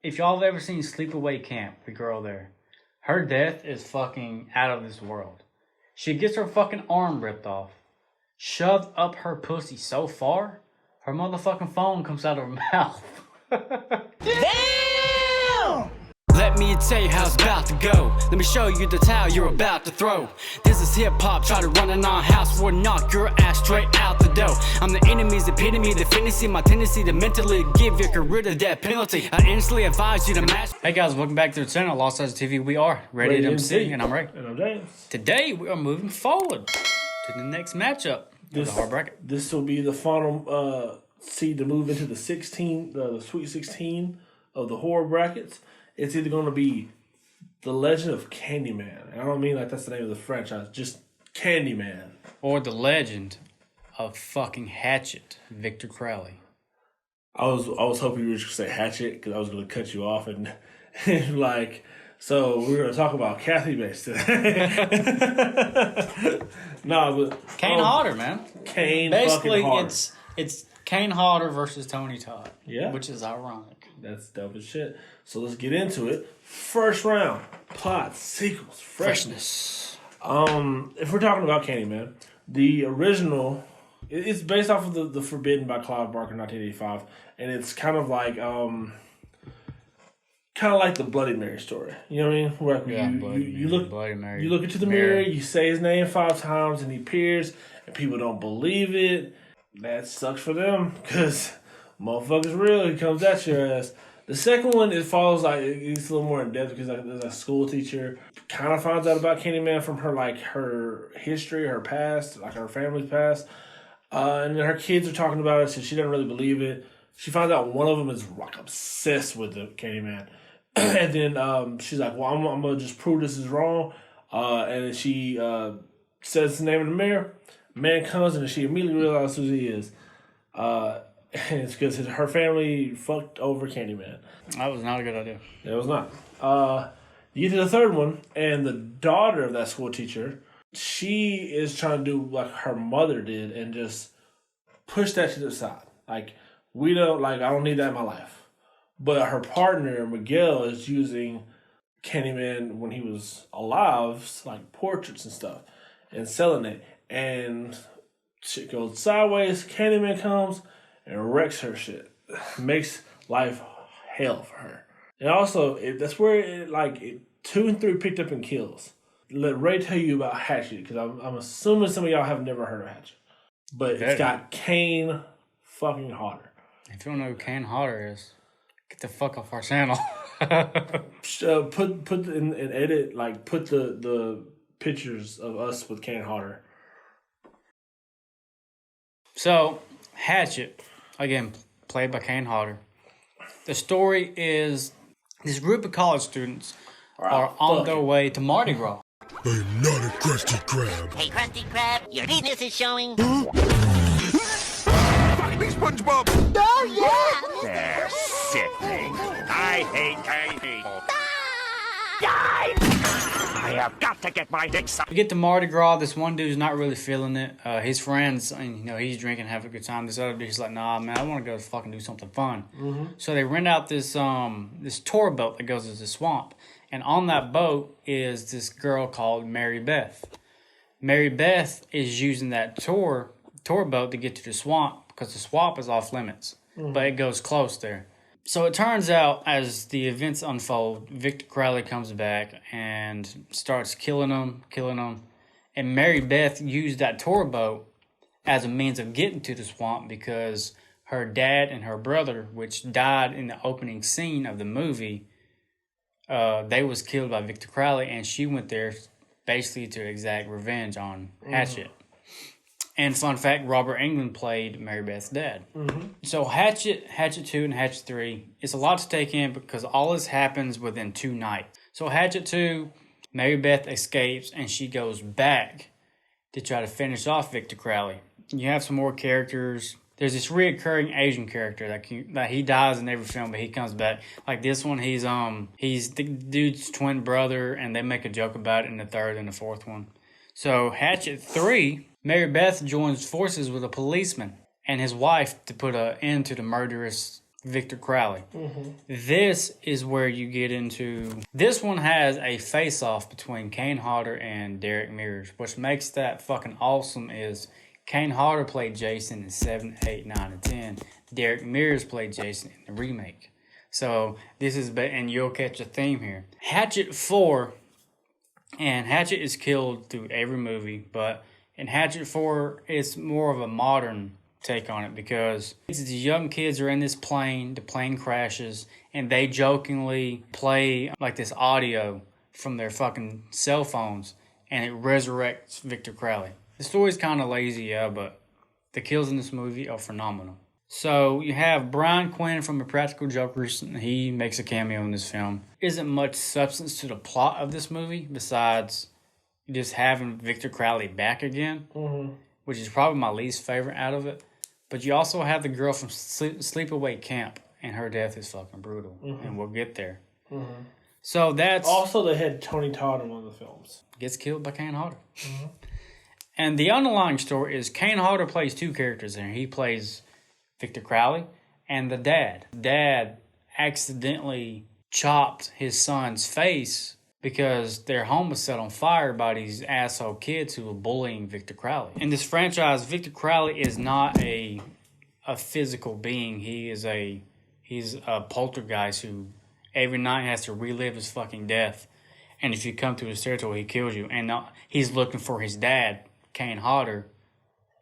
if y'all have ever seen Sleepaway Camp, the girl there, her death is fucking out of this world. She gets her fucking arm ripped off, shoved up her pussy so far, her motherfucking phone comes out of her mouth. Damn! Let me tell you how it's about to go. Let me show you the towel you're about to throw. This is hip-hop, try to run in our house, we'll knock your ass straight out the door. I'm the enemy's epitome, the fantasy, my tendency to mentally give your career the death penalty. I instantly advise you to match. Hey guys, welcome back to the channel, Lostlegendstv. We are Ready to MC, and I'm Ray. And I'm James. Today we are moving forward to the next matchup of the hard bracket. This will be the final seed to move into the Sweet 16 of the horror brackets. It's either going to be The Legend of Candyman. And I don't mean like that's the name of the franchise, just Candyman. Or The Legend of fucking Hatchet, Victor Crowley. I was hoping you were just going to say Hatchet because I was going to cut you off and like, so we're going to talk about Kathy Bates today. No, but Kane Hodder, man. Kane Basically, fucking Hodder. it's Kane Hodder versus Tony Todd. Yeah. Which is ironic. That's dope as shit. So let's get into it. First round, plots, sequels, freshness. If we're talking about Candyman, the original, it's based off of the Forbidden by Clive Barker, 1985, and it's kind of like the Bloody Mary story. You know what I mean? Where you look Bloody Mary. You look into the mirror, you say his name 5 times, and he appears, and people don't believe it. That sucks for them because motherfucker's real. He comes at your ass. The second one, it follows like it's a little more in depth because there's a school teacher kind of finds out about Candyman from her history, her past, like her family's past, and then her kids are talking about it, so she doesn't really believe it. She finds out one of them is like obsessed with the Candyman, and then she's like, "Well, I'm gonna just prove this is wrong," and then she says his name in the mirror. Man comes and she immediately realizes who he is. And it's because her family fucked over Candyman. That was not a good idea. It was not. You get to the third one, and the daughter of that school teacher, she is trying to do like her mother did and just push that to the side. Like, I don't need that in my life. But her partner, Miguel, is using Candyman when he was alive, like portraits and stuff, and selling it. And shit goes sideways. Candyman comes and wrecks her shit. Makes life hell for her. And also, that's where 2 and 3 picked up in kills. Let Ray tell you about Hatchet, because I'm assuming some of y'all have never heard of Hatchet. But it's got Kane fucking Hodder. If you don't know who Kane Hodder is, get the fuck off our channel. Put in edit, like put the pictures of us with Kane Hodder. So, Hatchet, again, played by Kane Hodder. The story is this group of college students are on their way to Mardi Gras. I'm not a Krusty Krab. Hey, Krusty Krab, your penis is showing. Fuck me, SpongeBob! Oh, yeah! They're sickening. I hate people. I have got to get my dick sucked. We get to Mardi Gras. This one dude's not really feeling it. His friends, he's drinking, having a good time. This other dude's like, nah, man, I want to go fucking do something fun. Mm-hmm. So they rent out this tour boat that goes to the swamp. And on that boat is this girl called Mary Beth. Mary Beth is using that tour boat to get to the swamp because the swamp is off limits. Mm-hmm. But it goes close there. So it turns out, as the events unfold, Victor Crowley comes back and starts killing them. And Mary Beth used that tour boat as a means of getting to the swamp because her dad and her brother, which died in the opening scene of the movie, they was killed by Victor Crowley, and she went there basically to exact revenge on Hatchet. And fun fact, Robert Englund played Mary Beth's dad. Mm-hmm. So Hatchet 2, and Hatchet 3, it's a lot to take in because all this happens within 2 nights. So Hatchet 2, Mary Beth escapes and she goes back to try to finish off Victor Crowley. You have some more characters. There's this reoccurring Asian character that he dies in every film, but he comes back. Like this one, he's the dude's twin brother, and they make a joke about it in the third and the fourth one. So Hatchet 3, Mary Beth joins forces with a policeman and his wife to put an end to the murderous Victor Crowley. This is where you get into... This one has a face-off between Kane Hodder and Derek Mears. What makes that fucking awesome is Kane Hodder played Jason in 7, 8, 9, and 10. Derek Mears played Jason in the remake. So this is... And you'll catch a theme here. Hatchet 4... And Hatchet is killed through every movie, but in Hatchet 4, it's more of a modern take on it because the young kids are in this plane, the plane crashes, and they jokingly play like this audio from their fucking cell phones, and it resurrects Victor Crowley. The story's kind of lazy, yeah, but the kills in this movie are phenomenal. So you have Brian Quinn from The Practical Jokers. He makes a cameo in this film. Isn't much substance to the plot of this movie besides just having Victor Crowley back again, which is probably my least favorite out of it. But you also have the girl from Sleepaway Camp, and her death is fucking brutal, and we'll get there. So that's... Also, they had Tony Todd in one of the films. Gets killed by Kane Hodder. And the underlying story is Kane Hodder plays two characters in here. He plays Victor Crowley and the dad. Dad accidentally chopped his son's face because their home was set on fire by these asshole kids who were bullying Victor Crowley. In this franchise, Victor Crowley is not a physical being. He's a poltergeist who every night has to relive his fucking death. And if you come to his territory, he kills you. And he's looking for his dad, Kane Hodder,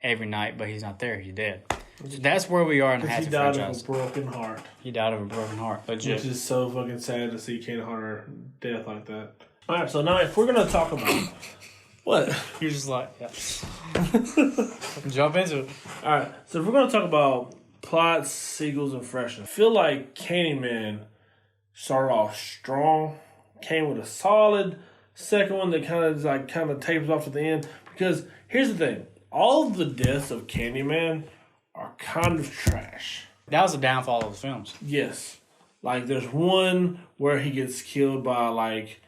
every night, but he's not there. He's dead. So that's where we are in the Hatchet franchise. He died of a broken heart. He died of a broken heart. Legit. Which is so fucking sad to see Kane Hodder death like that. Alright, so now if we're going to talk about... What? You're just like, yeah. Jump into it. Alright, so if we're going to talk about plots, sequels, and freshness, I feel like Candyman started off strong, came with a solid second one that kind of tapers off at the end. Because here's the thing. All of the deaths of Candyman are kind of trash. That was the downfall of the films. Yes. Like, there's one where he gets killed by, like,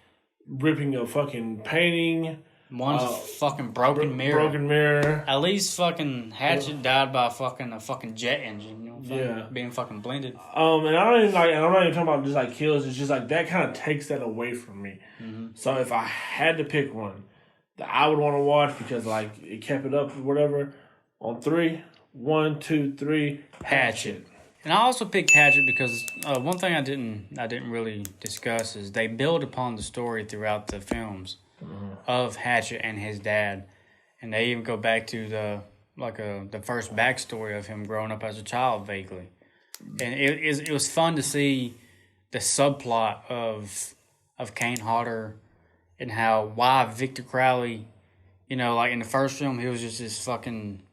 ripping a fucking painting. One's a fucking broken mirror. Broken mirror. At least fucking Hatchet died by a fucking jet engine, you know? Yeah. Being fucking blended. And I'm not even talking about just, like, kills. It's just, like, that kind of takes that away from me. So if I had to pick one that I would want to watch because, like, it kept it up or whatever, on 3... 1, 2, 3, Hatchet. And I also picked Hatchet because one thing I didn't really discuss is they build upon the story throughout the films of Hatchet and his dad, and they even go back to the first backstory of him growing up as a child vaguely, and it was fun to see the subplot of Kane Hodder and why Victor Crowley. You know, like in the first film, he was just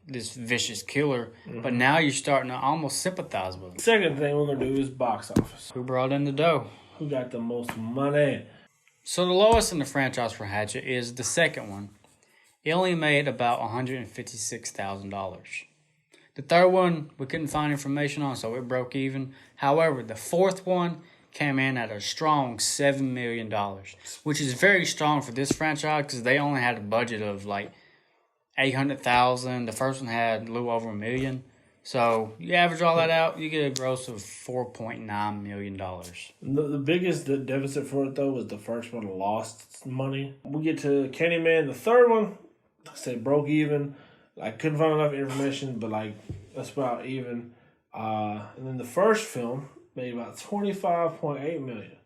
this vicious killer. But now you're starting to almost sympathize with him. Second thing we're going to do is box office. Who brought in the dough? Who got the most money? So the lowest in the franchise for Hatchet is the second one. It only made about $156,000. The third one, we couldn't find information on, so it broke even. However, the fourth one came in at a strong $7 million, which is very strong for this franchise because they only had a budget of like $800,000. The first one had a little over $1 million. So you average all that out, you get a gross of $4.9 million. The biggest deficit for it, though, was the first one lost money. We get to Candyman, the third one, like I said, broke even. I couldn't find enough information, but like that's about even. And then the first film made about $25.8 million.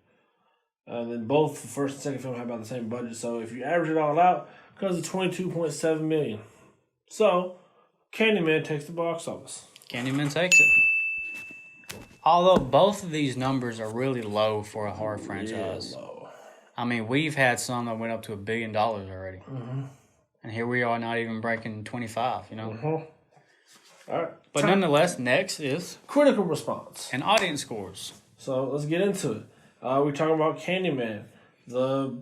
And then both the first and second film had about the same budget. So if you average it all out, it comes to $22.7 million. So Candyman takes the box office. Candyman takes it. Although both of these numbers are really low for a horror franchise. Yeah, low. I mean, we've had some that went up to $1 billion already. And here we are not even breaking 25, you know? All right. But nonetheless, next is critical response and audience scores. So let's get into it. We're talking about Candyman. The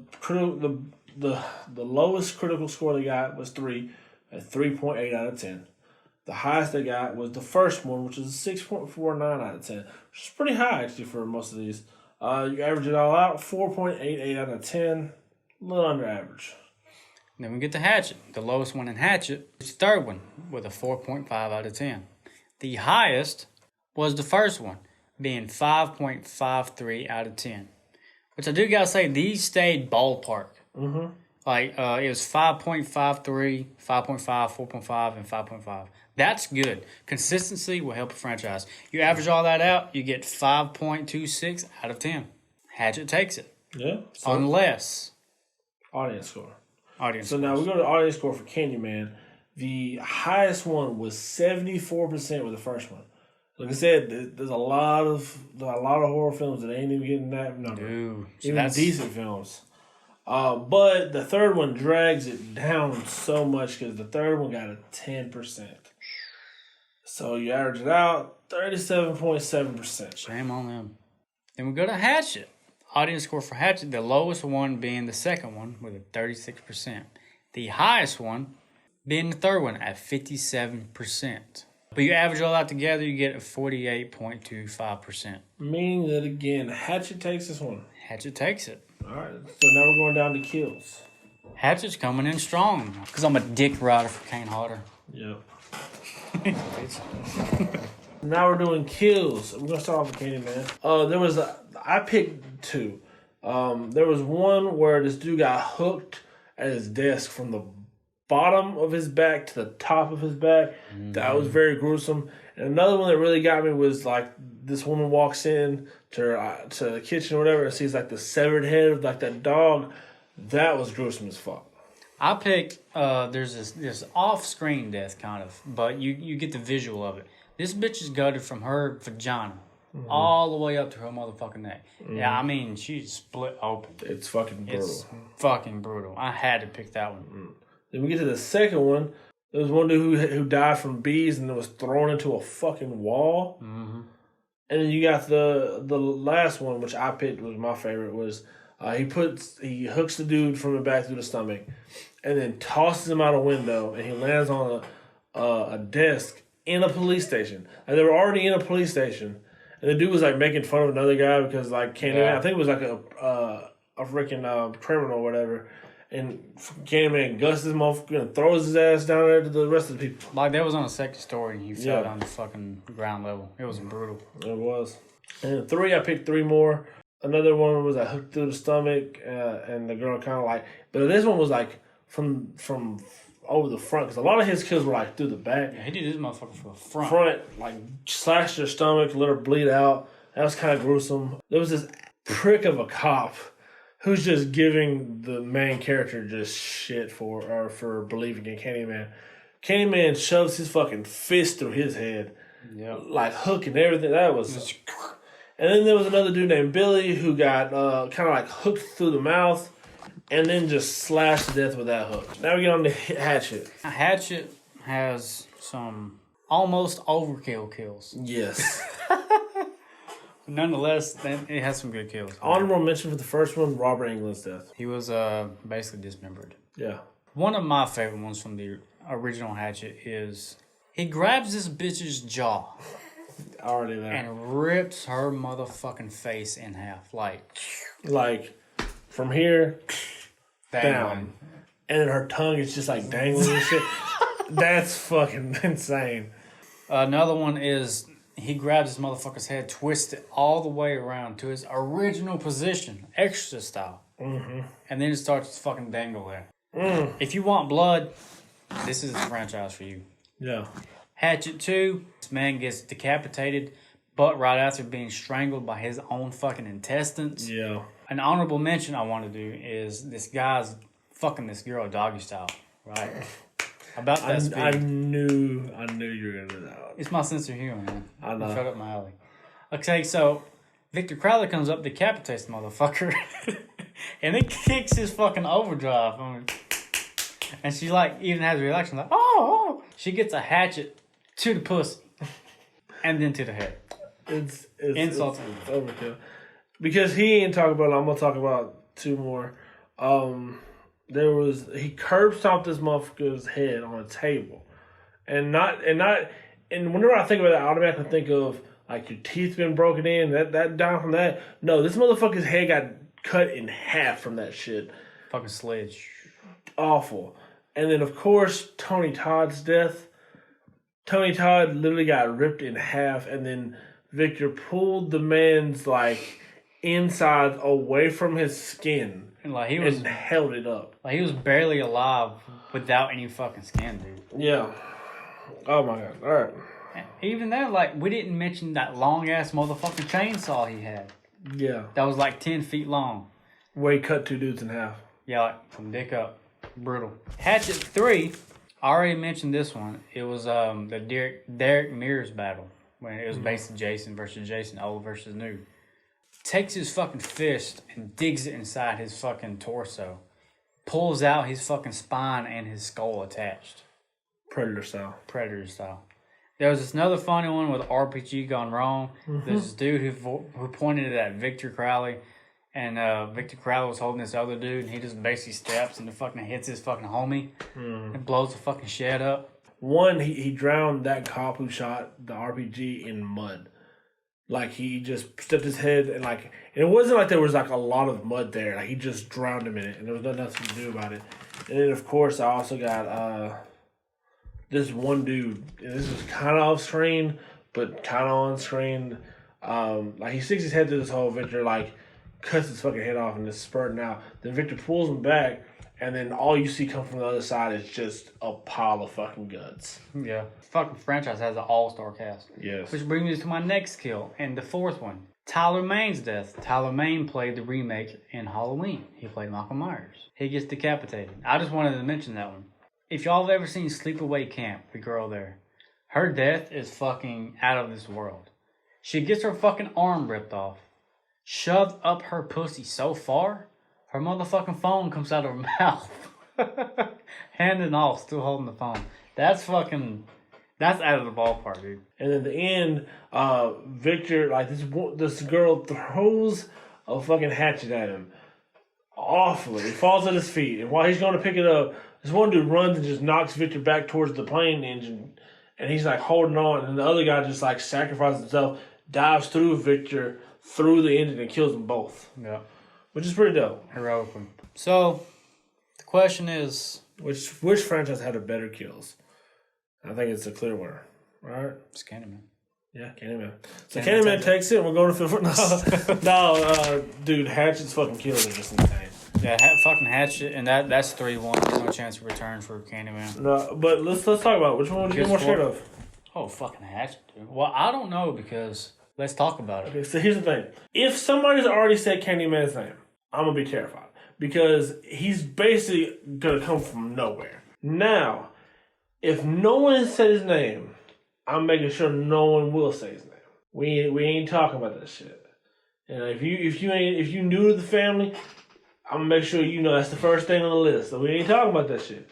lowest critical score they got was 3 at 3.8 out of 10. The highest they got was the first one, which is a 6.49 out of 10, which is pretty high actually for most of these. You average it all out, 4.88 out of 10, a little under average. Then we get to Hatchet. The lowest one in Hatchet is the third one with a 4.5 out of 10. The highest was the first one being 5.53 out of 10. Which I do gotta say, these stayed ballpark. Mm-hmm. Like, it was 5.53, 5.5, 4.5, and 5.5. That's good. Consistency will help a franchise. You average all that out, you get 5.26 out of 10. Hatchet takes it. Yeah. So Unless. audience score. Audience So now we go to the audience score for Candyman. The highest one was 74% with the first one. Like I said, there's a lot of horror films that ain't even getting that number. Ooh, so even that's decent films. But the third one drags it down so much because the third one got a 10%. So you average it out, 37.7%. Shame on them. Then we go to Hatchet. Audience score for Hatchet, the lowest one being the second one with a 36%. The highest one being the third one at 57%. But you average all that together, you get a 48.25%. Meaning that, again, Hatchet takes this one. Hatchet takes it. All right, so now we're going down to kills. Hatchet's coming in strong because I'm a dick rider for Kane Hodder. Yep. Now we're doing kills. We're going to start off with Candyman. I picked two. There was one where this dude got hooked at his desk from the bottom of his back to the top of his back. Mm-hmm. That was very gruesome. And another one that really got me was like this woman walks in to the kitchen or whatever and sees like the severed head of like that dog. That was gruesome as fuck. I picked, there's this off-screen death kind of, but you get the visual of it. This bitch is gutted from her vagina all the way up to her motherfucking neck. Mm-hmm. Yeah, I mean, she's split open. It's fucking brutal. It's fucking brutal. I had to pick that one. Mm-hmm. Then we get to the second one. There was one dude who died from bees and was thrown into a fucking wall. Mm-hmm. And then you got the last one, which I picked was my favorite, was he hooks the dude from the back through the stomach and then tosses him out a window and he lands on a desk in a police station. Like they were already in a police station. And the dude was like making fun of another guy because like Candyman, I think it was like a freaking criminal or whatever. And Candyman gusts his motherfucker and throws his ass down there to the rest of the people. Like that was on a second story and he fell down the fucking ground level. It was brutal. It was. And three, I picked three more. Another one was I hooked through the stomach and the girl kind of like, but this one was like from over the front because a lot of his kills were like through the back. Yeah, he did this motherfucker from the front. Like slashed her stomach, let her bleed out. That was kind of gruesome. There was this prick of a cop who's just giving the main character just shit for believing in Candyman. Candyman shoves his fucking fist through his head, like hooking everything. That was. And then there was another dude named Billy who got kind of like hooked through the mouth and then just slashed to death with that hook. Now we get on to Hatchet. Hatchet has some almost overkill kills. Yes. Nonetheless, it has some good kills. Honorable mention for the first one, Robert Englund's death. He was basically dismembered. Yeah. One of my favorite ones from the original Hatchet is he grabs this bitch's jaw. Already there. And rips her motherfucking face in half. Like from here dangling. down. And then her tongue is just like dangling and shit. That's fucking insane. Another one is he grabs his motherfucker's head, twists it all the way around to his original position, Exorcist style. Mm-hmm. And then it starts to fucking dangle there. Mm. If you want blood, this is the franchise for you. Yeah. Hatchet 2, this man gets decapitated, but right after being strangled by his own fucking intestines. Yeah. An honorable mention I want to do is this guy's fucking this girl doggy style, right? About that speed. I knew you were going to do that one. It's my sense of humor, man. I know. Shut up my alley. Okay, so Victor Crowley comes up, decapitates the motherfucker, and it kicks his fucking overdrive. And she like even has a reaction like, oh. She gets a hatchet to the pussy and then to the head. It's overkill. Because he ain't talking about it, I'm gonna talk about two more. He curb stomped this motherfucker's head on a table. And whenever I think about that, I automatically think of like your teeth been broken in, that down from that. No, this motherfucker's head got cut in half from that shit. Fucking sledge. Awful. And then, of course, Tony Todd's death. Tony Todd literally got ripped in half, and then Victor pulled the man's like insides away from his skin And like he was and held it up. Like he was barely alive without any fucking skin, dude. Yeah. Oh my god. All right. Even then, like, we didn't mention that long ass motherfucking chainsaw he had. Yeah. That was like 10 feet long. Where he cut two dudes in half. Yeah, like from dick up. Brutal. Hatchet 3, I already mentioned this one. It was the Derek Mears battle. When it was basically Jason versus Jason, old versus new. Takes his fucking fist and digs it inside his fucking torso. Pulls out his fucking spine and his skull attached. Predator style. There was another funny one with RPG gone wrong. There's this dude who pointed at Victor Crowley, and Victor Crowley was holding this other dude, and he just basically steps and fucking hits his fucking homie and blows the fucking shed up. One, he drowned that cop who shot the RPG in mud. Like, he just stepped his head, and like, and it wasn't like there was like a lot of mud there. Like, he just drowned him in it, and there was nothing to do about it. And then, of course, I also got this one dude, and this is kind of off screen, but kind of on screen. Like, he sticks his head through this hole. Victor, like, cuts his fucking head off and it's spurting out. Then Victor pulls him back, and then all you see come from the other side is just a pile of fucking guts. Yeah. Fucking franchise has an all-star cast. Yes. Which brings me to my next kill, and the fourth one. Tyler Maine's death. Tyler Maine played the remake in Halloween. He played Michael Myers. He gets decapitated. I just wanted to mention that one. If y'all have ever seen Sleepaway Camp, the girl there, her death is fucking out of this world. She gets her fucking arm ripped off, shoved up her pussy so far, her motherfucking phone comes out of her mouth. Hand and all, still holding the phone. That's out of the ballpark, dude. And at the end, Victor, like, this girl throws a fucking hatchet at him. Awfully. He falls at his feet. And while he's going to pick it up, this one dude runs and just knocks Victor back towards the plane engine. And he's, like, holding on. And the other guy just, like, sacrifices himself, dives through Victor, through the engine, and kills them both. Yeah. Which is pretty dope. Heroically. So, the question is... Which franchise had the better kills? I think it's a clear winner. Right? It's Candyman. Yeah, Candyman. So Candyman takes it, and we're going to feel No, dude, Hatchet's fucking kills are just insane. Yeah, fucking Hatchet, and that's 3-1. There's no chance of return for Candyman. No, but let's talk about it. Which one would you get more scared of? Oh, fucking Hatchet, dude. Well, I don't know, because let's talk about it. Okay, so here's the thing. If somebody's already said Candyman's name, I'm going to be terrified. Because he's basically going to come from nowhere. Now, if no one has said his name, I'm making sure no one will say his name. We ain't talking about that shit. And if you new to the family, I'm gonna make sure you know that's the first thing on the list. So we ain't talking about that shit.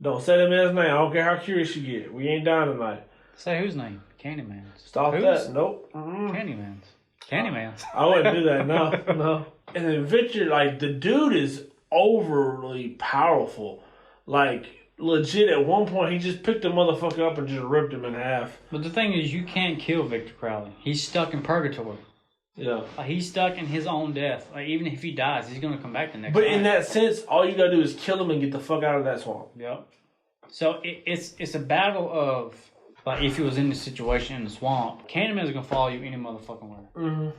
Don't say that man's name. I don't care how curious you get. We ain't dying tonight. Say whose name? Candyman's. Stop that. Nope. Candyman's. I wouldn't do that. No. And then Victor, like, the dude is overly powerful. Like, legit, at one point, he just picked the motherfucker up and just ripped him in half. But the thing is, you can't kill Victor Crowley. He's stuck in purgatory. Yeah. Like, he's stuck in his own death. Like, even if he dies, he's going to come back the next But time. in that sense, all you gotta do is kill him and get the fuck out of that swamp. Yep. So it's a battle of, like, if he was in this situation in the swamp, Candyman's going to follow you any motherfucking way. Mm-hmm.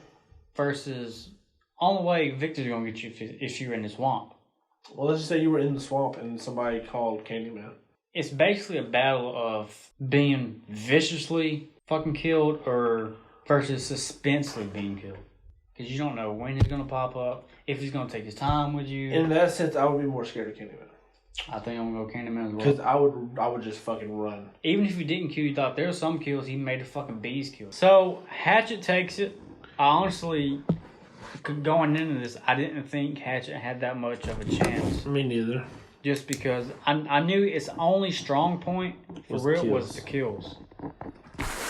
Versus, on the way, Victor's going to get you if you're in the swamp. Well, let's just say you were in the swamp and somebody called Candyman. It's basically a battle of being viciously fucking killed or versus suspensely being killed. Because you don't know when he's going to pop up, if he's going to take his time with you. In that sense, I would be more scared of Candyman. I think I'm going to go Candyman as well. Because I would just fucking run. Even if he didn't kill you, thought there were some kills he made the fucking bees kill. So, Hatchet takes it. I honestly, going into this, I didn't think Hatchet had that much of a chance. Me neither. Just because I knew its only strong point for real was the kills.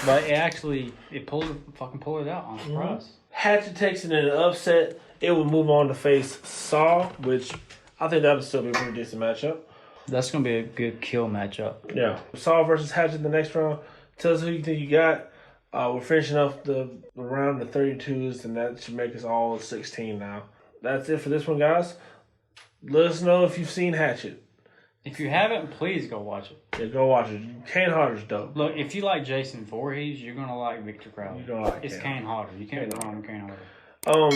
But it pulled it out on surprise. Mm-hmm. Hatchet takes it in an upset. It would move on to face Saw, which I think that would still be a pretty decent matchup. That's going to be a good kill matchup. Yeah. Saw versus Hatchet the next round. Tell us who you think you got. We're finishing up the round of 32s, and that should make us all 16 now. That's it for this one, guys. Let us know if you've seen Hatchet. If you haven't, please go watch it. Yeah, go watch it. Kane Hodder's dope. Look, if you like Jason Voorhees, you're gonna like Victor Crowley. You're gonna like it's Kane Hodder. You can't go wrong with Kane Let Hodder.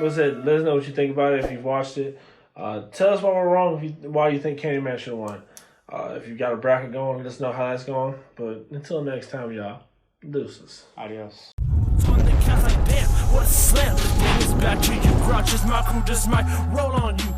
us know what you think about it if you've watched it. Tell us why we're wrong. Why you think Candyman should have won. If you got a bracket going, let us know how that's going. But until next time, y'all. Deuces. Adios. What a slam. Bring us back to you, grouches. My crew just might roll on you.